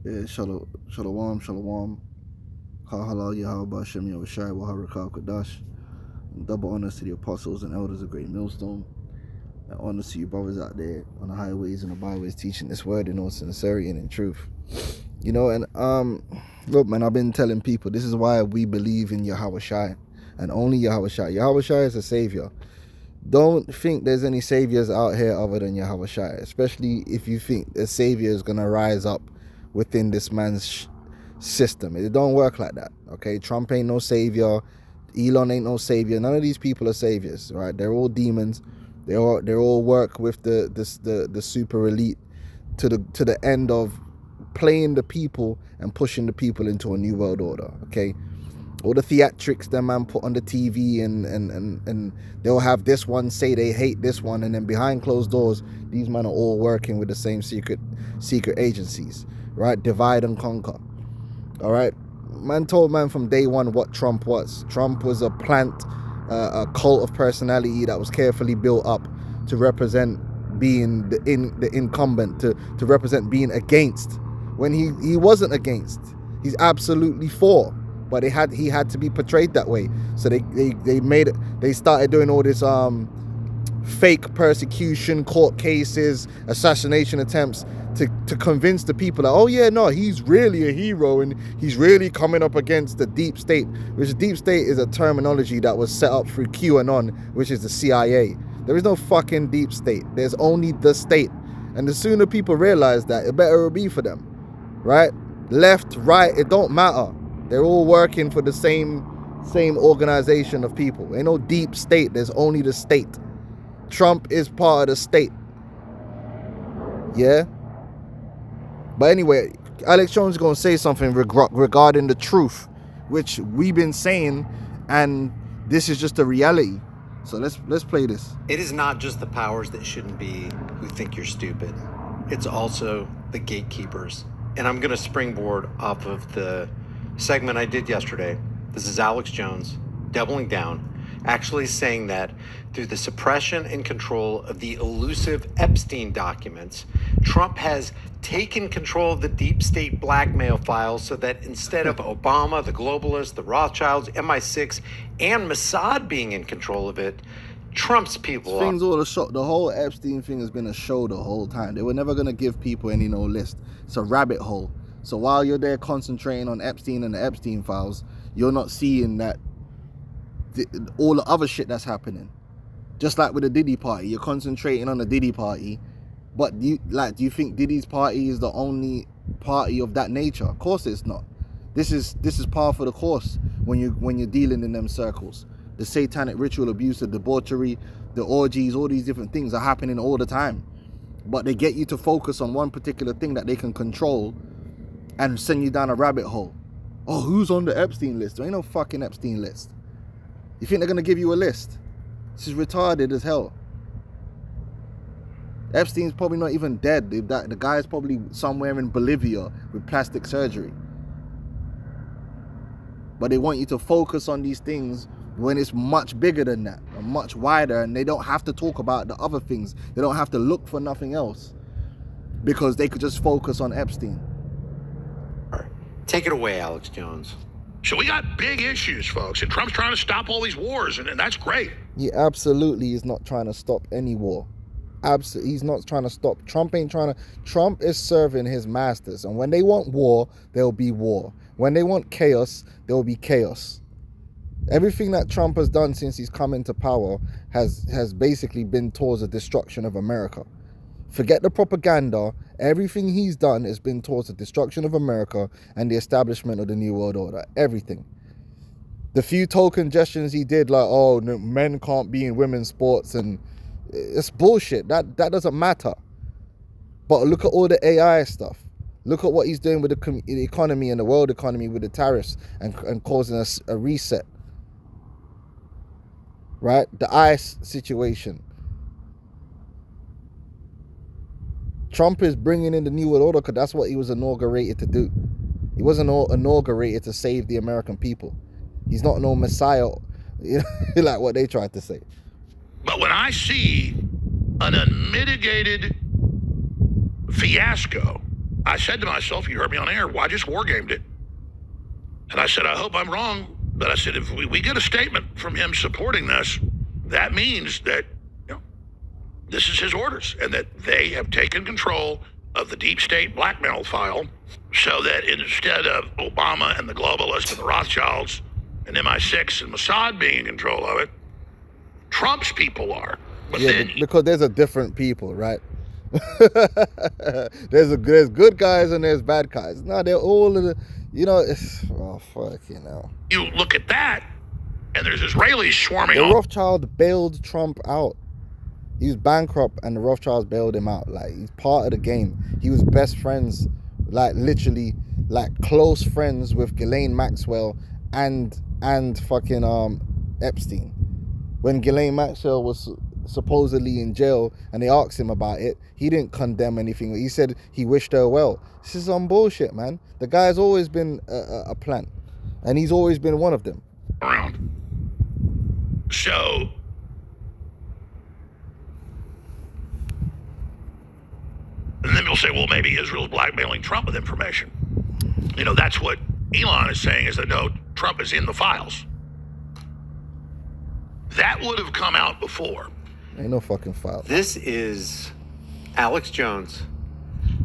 Yeah, shalom, shalom. Kahala Yahweh Shem Yahushai Waharakah Kadash. Double honors to the apostles and elders of Great Millstone. And honors to you brothers out there on the highways and the byways teaching this word in all sincerity and in truth. You know, and look, man, I've been telling people this is why we believe in Yahweh Shai and only Yahweh Shai. Yahweh Shai is a savior. Don't think there's any saviors out here other than Yahweh Shai, especially if you think a savior is gonna rise up within this man's system. It don't work like that. Okay, Trump ain't no savior. Elon ain't no savior. None of these people are saviors, right? They're all demons. They all work with the super elite to the end of playing the people and pushing the people into a new world order. Okay, all the theatrics that man put on the TV and they'll have this one say they hate this one, and then behind closed doors these men are all working with the same secret agencies, right? Divide and conquer. All right, man told man from day one what Trump was. Trump was a plant, a cult of personality that was carefully built up to represent being the incumbent, to represent being against when he wasn't against. He's absolutely for, but he had to be portrayed that way. So they started doing all this fake persecution, court cases, assassination attempts to convince the people that, oh yeah, no, he's really a hero and he's really coming up against the deep state, which deep state is a terminology that was set up through QAnon, which is the CIA. There is no fucking deep state. There's only the state. And the sooner people realize that, the better it'll be for them, right? Left, right, it don't matter. They're all working for the same organization of people. Ain't no deep state. There's only the state. Trump is part of the state. Yeah? But anyway, Alex Jones is going to say something regarding the truth, which we've been saying, and this is just a reality. So let's play this. It is not just the powers that shouldn't be who think you're stupid. It's also the gatekeepers. And I'm going to springboard off of the segment I did yesterday. This is Alex Jones doubling down, actually saying that through the suppression and control of the elusive Epstein documents, Trump has taken control of the deep state blackmail files so that instead of Obama, the globalists, the Rothschilds, MI6, and Mossad being in control of it, Trump's people Things all the whole Epstein thing has been a show the whole time. They were never going to give people any no list. It's a rabbit hole. So while you're there concentrating on Epstein and the Epstein files, you're not seeing that all the other shit that's happening. Just like with the Diddy party, you're concentrating on the Diddy party, but do you think Diddy's party is the only party of that nature? Of course it's not. This is par for the course when you're dealing in them circles. The satanic ritual abuse, the debauchery, the orgies, all these different things are happening all the time. But they get you to focus on one particular thing that they can control and send you down a rabbit hole. Oh, who's on the Epstein list? There ain't no fucking Epstein list. You think they're going to give you a list? This is retarded as hell. Epstein's probably not even dead. The guy's probably somewhere in Bolivia with plastic surgery. But they want you to focus on these things when it's much bigger than that, and much wider, and they don't have to talk about the other things. They don't have to look for nothing else because they could just focus on Epstein. Take it away, Alex Jones. So we got big issues, folks, and Trump's trying to stop all these wars, and that's great. He absolutely is not trying to stop any war. Absolutely, he's not trying to stop. Trump ain't trying to. Trump is serving his masters, and when they want war, there'll be war. When they want chaos, there'll be chaos. Everything that Trump has done since he's come into power has basically been towards the destruction of America. Forget the propaganda. Everything he's done has been towards the destruction of America and the establishment of the New World Order. Everything. The few token gestures he did, like, oh, no, men can't be in women's sports, and it's bullshit. That doesn't matter. But look at all the AI stuff. Look at what he's doing with the economy and the world economy with the tariffs and causing a reset. Right? The ICE situation. Trump is bringing in the New World Order because that's what he was inaugurated to do. He wasn't inaugurated to save the American people. He's not no messiah, like what they tried to say. But when I see an unmitigated fiasco, I said to myself, you heard me on air, well, I just wargamed it. And I said, I hope I'm wrong. But I said, if we get a statement from him supporting this, that means that this is his orders and that they have taken control of the deep state blackmail file so that instead of Obama and the globalists and the Rothschilds and MI6 and Mossad being in control of it, Trump's people are. But yeah, then, because there's a different people, right? there's good guys and there's bad guys. No, they're all in the, oh fuck, you look at that and there's Israelis swarming The on. Rothschild bailed Trump out. He was bankrupt and the Rothschilds bailed him out. Like, he's part of the game. He was best friends, like literally, like close friends with Ghislaine Maxwell and fucking Epstein. When Ghislaine Maxwell was supposedly in jail and they asked him about it, he didn't condemn anything. He said he wished her well. This is some bullshit, man. The guy's always been a plant, and he's always been one of them. Around. So and then people say, well, maybe Israel's blackmailing Trump with information. That's what Elon is saying, is that no, Trump is in the files. That would have come out before. Ain't no fucking file. This is Alex Jones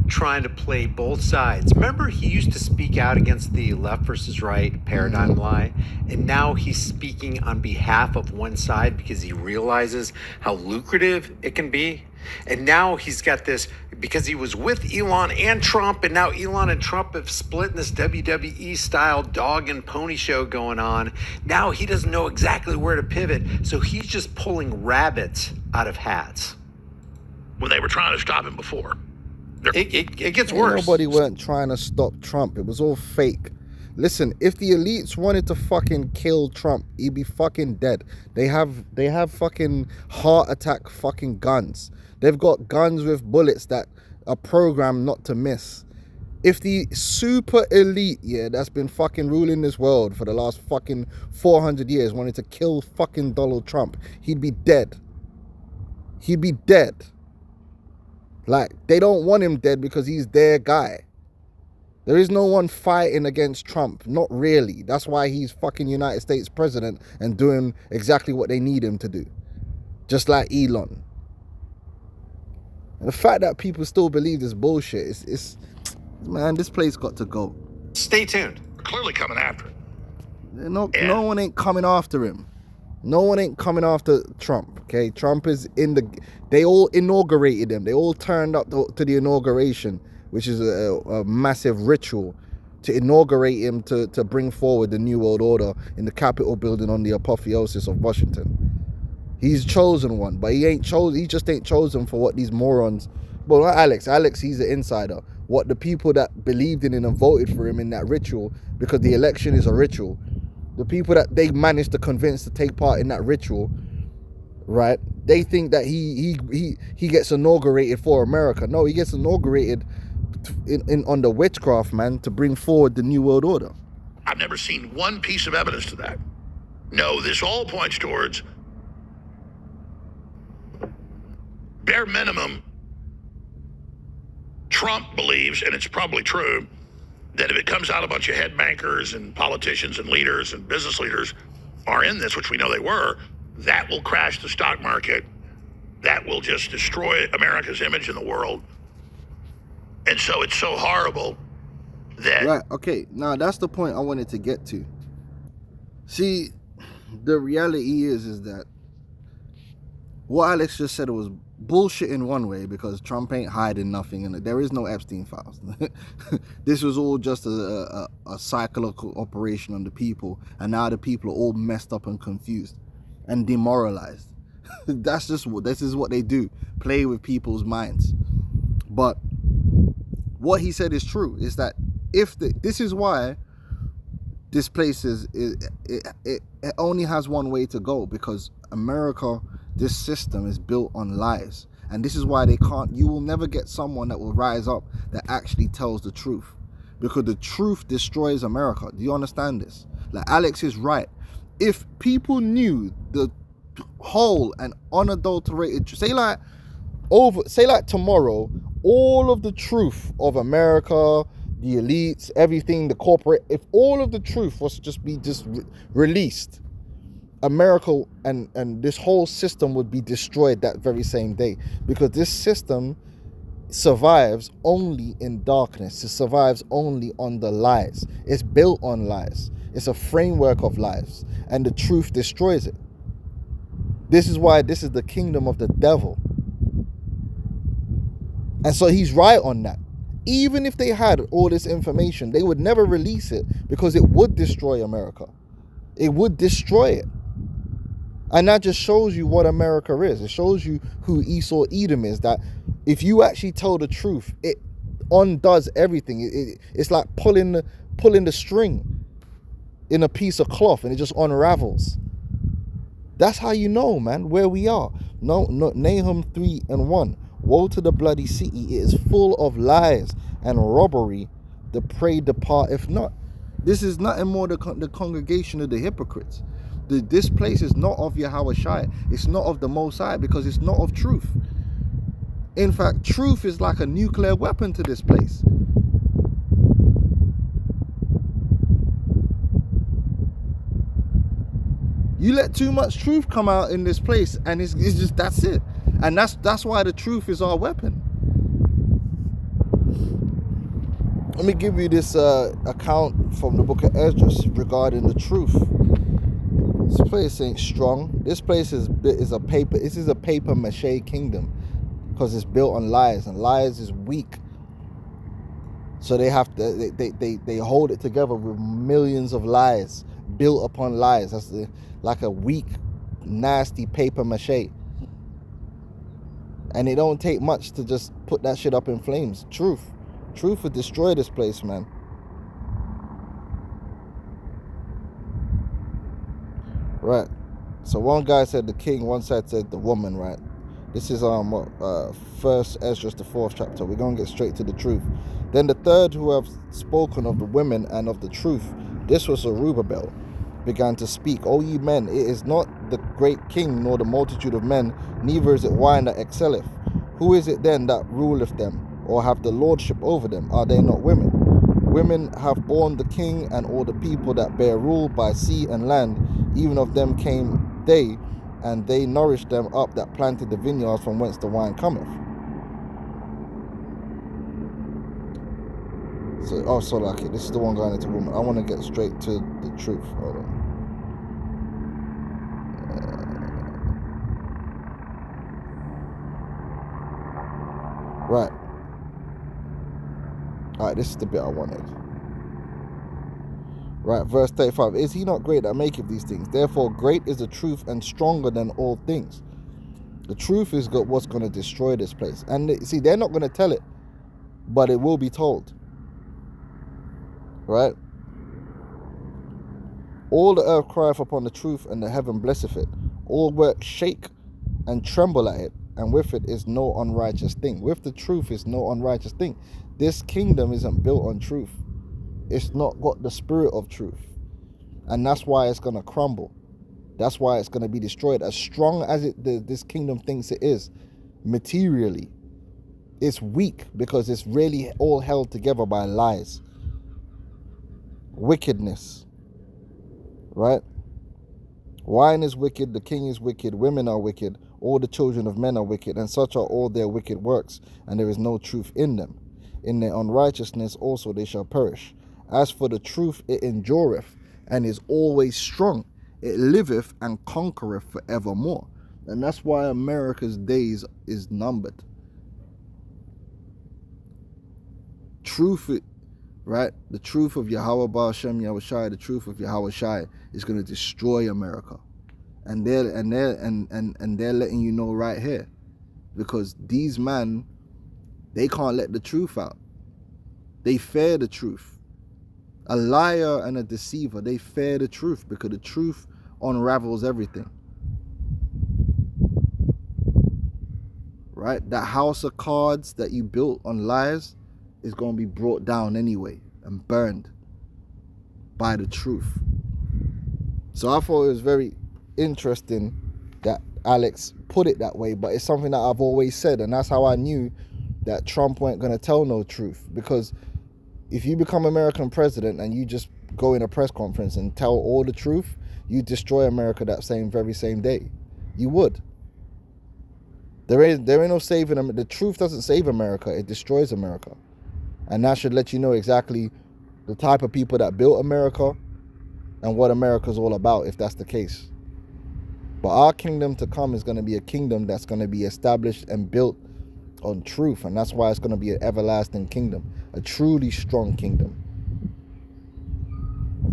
trying to play both sides. Remember, he used to speak out against the left versus right paradigm lie, and now he's speaking on behalf of one side because he realizes how lucrative it can be. And now he's got this, because he was with Elon and Trump, and now Elon and Trump have split in this WWE style dog and pony show going on. Now he doesn't know exactly where to pivot, so he's just pulling rabbits out of hats. When they were trying to stop him before. It gets worse. Nobody weren't trying to stop Trump. It was all fake. Listen, if the elites wanted to fucking kill Trump, he'd be fucking dead. They have fucking heart attack fucking guns. They've got guns with bullets that are programmed not to miss. If the super elite, that's been fucking ruling this world for the last fucking 400 years wanted to kill fucking Donald Trump, he'd be dead. He'd be dead. Like, they don't want him dead because he's their guy. There is no one fighting against Trump. Not really. That's why he's fucking United States president and doing exactly what they need him to do. Just like Elon. And the fact that people still believe this bullshit is man, this place got to go. Stay tuned. Clearly coming after it. No one ain't coming after him. No one ain't coming after Trump, okay? Trump is they all inaugurated him. They all turned up to the inauguration, which is a massive ritual to inaugurate him to bring forward the New World Order in the Capitol building on the apotheosis of Washington. He's chosen one, but he just ain't chosen for what these morons, well, not Alex, he's an insider. What the people that believed in him and voted for him in that ritual, because the election is a ritual, the people that they managed to convince to take part in that ritual, right? They think that he gets inaugurated for America. No, he gets inaugurated on the witchcraft, man, to bring forward the New World Order. I've never seen one piece of evidence to that. No, this all points towards bare minimum. Trump believes, and it's probably true, that if it comes out a bunch of head bankers and politicians and leaders and business leaders are in this, which we know they were, that will crash the stock market. That will just destroy America's image in the world. And so it's so horrible that... Right, okay. Now, that's the point I wanted to get to. See, the reality is that what Alex just said was bullshit in one way, because Trump ain't hiding nothing, and there is no Epstein files. This was all just a psychological operation on the people, and now the people are all messed up and confused and demoralized. This is what they do, play with people's minds. But what he said is true, is that this is why this place it only has one way to go, because America, this system is built on lies. And this is why you will never get someone that will rise up that actually tells the truth, because the truth destroys America. Do you understand this? Like, Alex is right. If people knew the whole and unadulterated, say like tomorrow, all of the truth of America, the elites, everything, the corporate, if all of the truth was just released, America and this whole system would be destroyed that very same day, because this system survives only in darkness. It survives only on the lies. It's built on lies. It's a framework of lies, and the truth destroys it. This is why this is the kingdom of the devil. And so he's right on that. Even if they had all this information, they would never release it, because it would destroy America. It would destroy it. And that just shows you what America is. It shows you who Esau Edom is, that if you actually tell the truth, it undoes everything. It's like pulling the string in a piece of cloth, and it just unravels. That's how you know, man, where we are. No, Nahum 3:1. Woe to the bloody city, it is full of lies and robbery, the prey departeth not. This is nothing more than the congregation of the hypocrites. This place is not of Yahweh Shai. It's not of the Most High, because it's not of truth. In fact, truth is like a nuclear weapon to this place. You let too much truth come out in this place, and it's just, that's it. And that's why the truth is our weapon. Let me give you this account from the book of Esdras regarding the truth. This place ain't strong. This place is a paper. This is a paper mache kingdom, because it's built on lies, and lies is weak. So they have to they hold it together with millions of lies built upon lies. That's like a weak, nasty paper mache. And it don't take much to just put that shit up in flames. Truth would destroy this place, man. Right. So one guy said the king, one side said the woman, right? This is First Esdras, the 4th chapter. We're gonna get straight to the truth. Then the third, who have spoken of the women and of the truth, this was Zerubbabel, began to speak. O ye men, it is not the great king, nor the multitude of men, neither is it wine that excelleth. Who is it then that ruleth them, or have the lordship over them? Are they not women? Women have borne the king and all the people that bear rule by sea and land. Even of them came they, and they nourished them up that planted the vineyards from whence the wine cometh. So like it. This is the one going into woman. I want to get straight to the truth. Hold on. Right. Alright, this is the bit I wanted. Right, verse 35. Is he not great that maketh these things? Therefore great is the truth, and stronger than all things. The truth is what's going to destroy this place. And see, they're not going to tell it, but it will be told. Right? All the earth crieth upon the truth, and the heaven blesseth it. All works shake and tremble at it, and with it is no unrighteous thing. With the truth is no unrighteous thing. This kingdom isn't built on truth. It's not got the spirit of truth. And that's why it's going to crumble. That's why it's going to be destroyed. As strong as this kingdom thinks it is, materially, it's weak, because it's really all held together by lies. Wickedness. Right? Wine is wicked, the king is wicked, women are wicked, all the children of men are wicked, and such are all their wicked works, and there is no truth in them. In their unrighteousness also they shall perish. As for the truth, it endureth, and is always strong. It liveth and conquereth forevermore. And that's why America's days is numbered. Truth, right? The truth of Yahweh Baal Shem Yahweh Shai, the truth of Yahweh Shai is going to destroy America. And they're letting you know right here, because these men, they can't let the truth out. They fear the truth. A liar and a deceiver, they fear the truth, because the truth unravels everything. Right? That house of cards that you built on lies is going to be brought down anyway and burned by the truth. So I thought it was very interesting that Alex put it that way, but it's something that I've always said, and that's how I knew that Trump weren't going to tell no truth, because if you become American president and you just go in a press conference and tell all the truth, you destroy America that very same day. You would. There ain't no saving them. The truth doesn't save America, it destroys America. And that should let you know exactly the type of people that built America and what America's all about, if that's the case. But our kingdom to come is going to be a kingdom that's going to be established and built on truth, and that's why it's going to be an everlasting kingdom, a truly strong kingdom.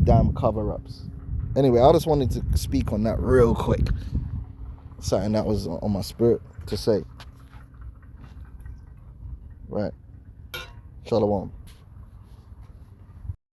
Damn cover-ups. Anyway, I just wanted to speak on that real quick. Something that was on my spirit to say. Right. Shalom.